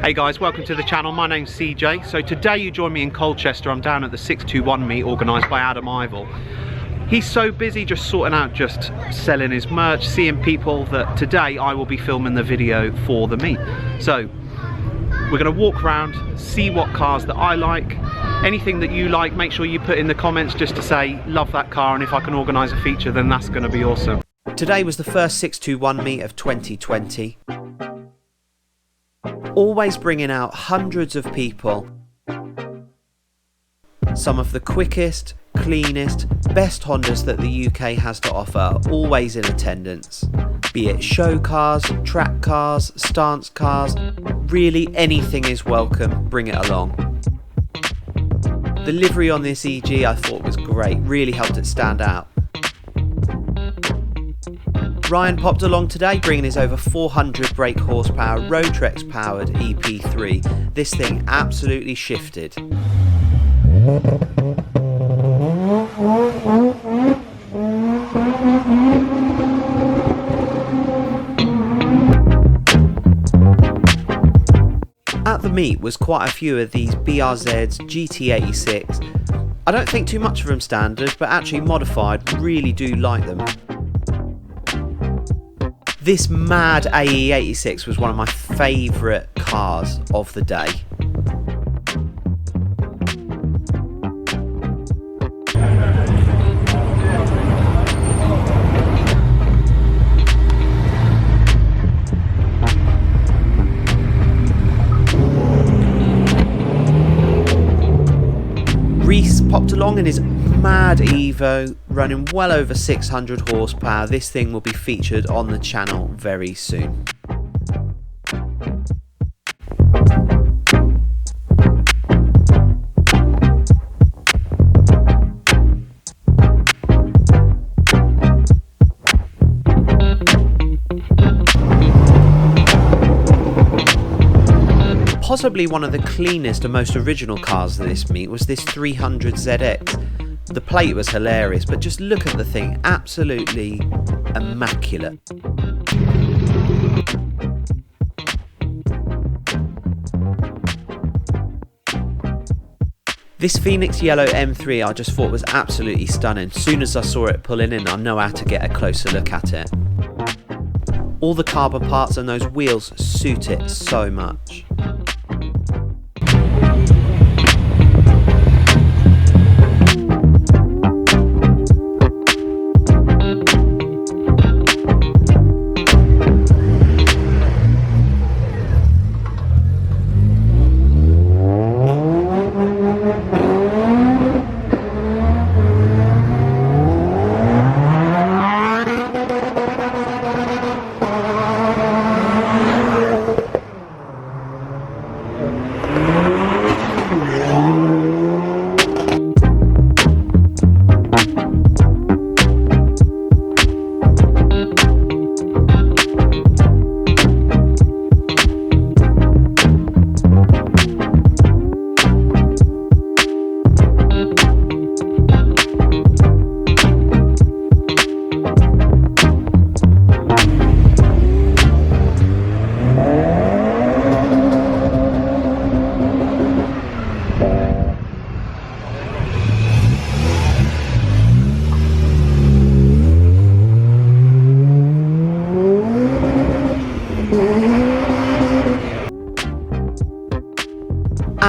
Hey guys, welcome to the channel. My name's CJ. So today you join me in Colchester. I'm down at the 621 meet organised by Adam Ivell. He's so busy just sorting out, just selling his merch, seeing people, that today I will be filming the video for the meet. So we're going to walk around, see what cars that I like, anything that you like, make sure you put in the comments just to say love that car, and if I can organise a feature then that's going to be awesome. Today was the first 621 meet of 2020. Always bringing out hundreds of people. Some of the quickest, cleanest, best Hondas that the UK has to offer are always in attendance. Be it show cars, track cars, stance cars, really anything is welcome, bring it along. The livery on this EG I thought was great, really helped it stand out. Ryan popped along today bringing his over 400 brake horsepower Rotrex powered EP3. This thing absolutely shifted. At the meet was quite a few of these BRZs, GT86. I don't think too much of them standard, but actually modified, really do like them. This mad AE86 was one of my favourite cars of the day. Reese popped along in his mad Evo, running well over 600 horsepower. This thing will be featured on the channel very soon. Possibly one of the cleanest and most original cars of this meet was this 300ZX. The plate was hilarious, but just look at the thing, absolutely immaculate. This Phoenix Yellow M3 I just thought was absolutely stunning. As soon as I saw it pulling in, I know how to get a closer look at it. All the carbon parts and those wheels suit it so much.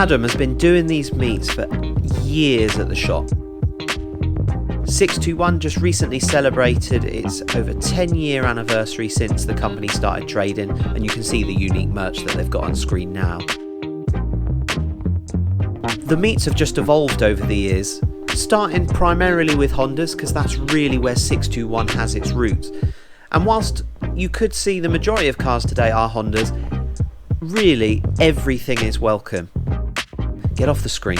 Adam has been doing these meets for years at the shop. 621 just recently celebrated its over 10-year anniversary since the company started trading, and you can see the unique merch that they've got on screen now. The meets have just evolved over the years, starting primarily with Hondas because that's really where 621 has its roots. And whilst you could see the majority of cars today are Hondas, really everything is welcome. Get off the screen.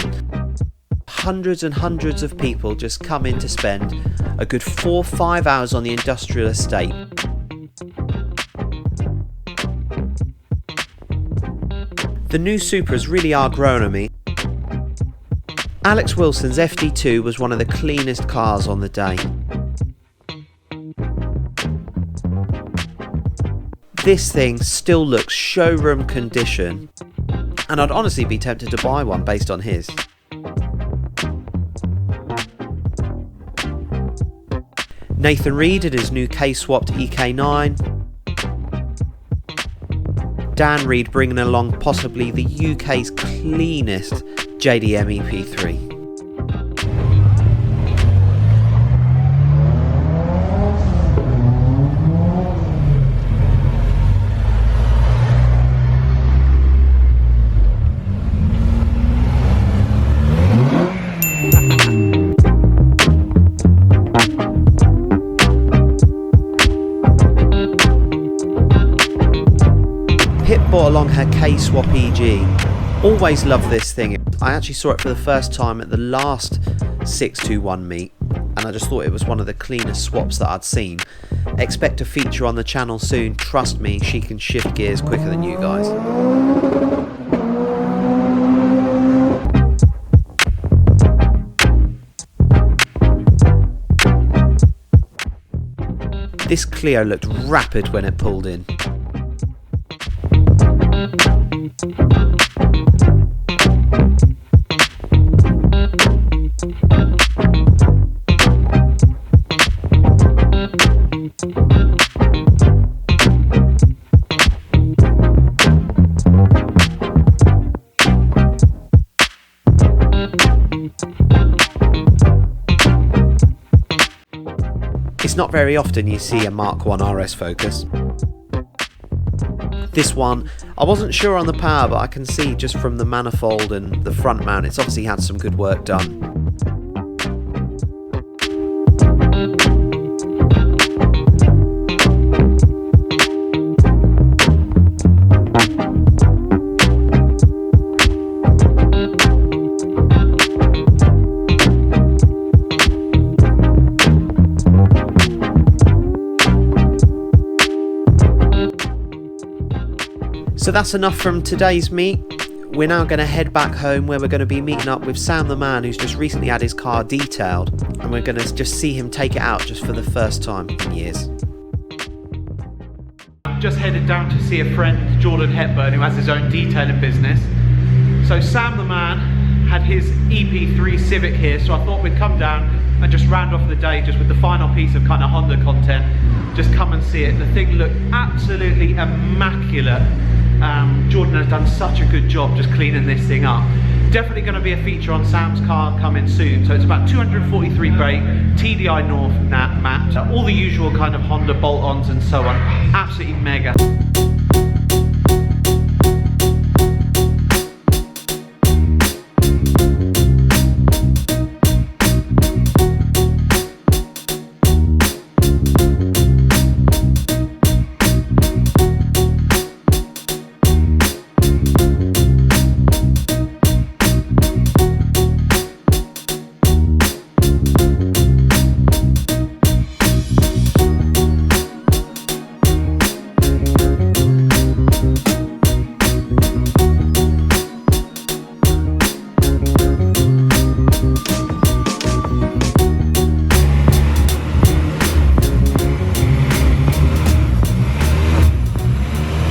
Hundreds and hundreds of people just come in to spend a good 4 or 5 hours on the industrial estate. The new Supras really are growing on me. Alex Wilson's FD2 was one of the cleanest cars on the day. This thing still looks showroom condition, and I'd honestly be tempted to buy one based on his. Nathan Reed at his new K-swapped EK9. Dan Reed bringing along possibly the UK's cleanest JDM EP3. Brought along her K-Swap EG. Always loved this thing. I actually saw it for the first time at the last 621 meet, and I just thought it was one of the cleanest swaps that I'd seen. Expect a feature on the channel soon. Trust me, she can shift gears quicker than you guys. This Clio looked rapid when it pulled in. It's not very often you see a Mark 1 RS Focus. This one, I wasn't sure on the power, but I can see just from the manifold and the front mount, it's obviously had some good work done. So that's enough from today's meet. We're now going to head back home, where we're going to be meeting up with Sam the man, who's just recently had his car detailed, and we're going to just see him take it out just for the first time in years. I've just headed down to see a friend, Jordan Hepburn, who has his own detailing business. So Sam the man had his EP3 Civic here, so I thought we'd come down and just round off the day just with the final piece of kind of Honda content. Just come and see it. The thing looked absolutely immaculate. Jordan has done such a good job just cleaning this thing up. Definitely going to be a feature on Sam's car coming soon. So it's about 243 brake, TDI North matte, all the usual kind of Honda bolt-ons and so on. Absolutely mega.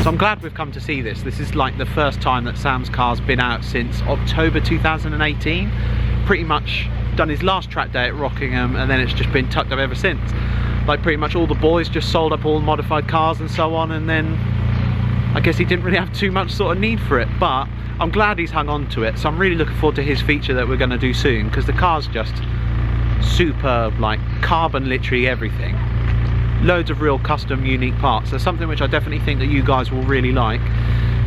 So I'm glad we've come to see this. This is like the first time that Sam's car's been out since October 2018. Pretty much done his last track day at Rockingham, and then it's just been tucked up ever since. Like pretty much all the boys just sold up all the modified cars and so on, and then I guess he didn't really have too much sort of need for it, but I'm glad he's hung on to it. So I'm really looking forward to his feature that we're going to do soon, because the car's just superb, like carbon literally everything. Loads of real custom unique parts. There's something which I definitely think that you guys will really like.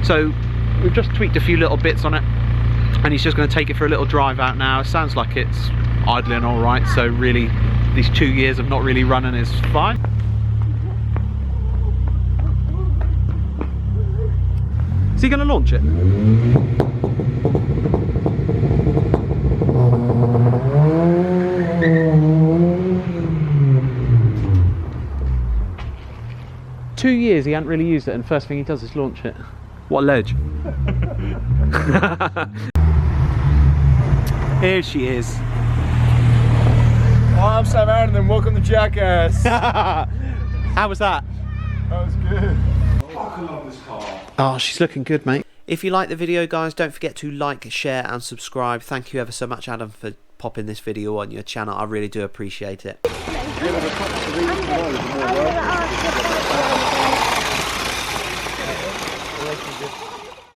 So we've just tweaked a few little bits on it, and he's just going to take it for a little drive out now. It sounds like it's idling all right, so really these 2 years of not really running is fine. Is he going to launch it? 2 years he hadn't really used it, and first thing he does is launch it. What a ledge. Here she is. Oh, I'm Sam Aaron and welcome to Jackass. How was that? That was good. I love this car. Oh, she's looking good, mate. If you like the video, guys, don't forget to like, share and subscribe. Thank you ever so much, Adam, for popping this video on your channel. I really do appreciate it.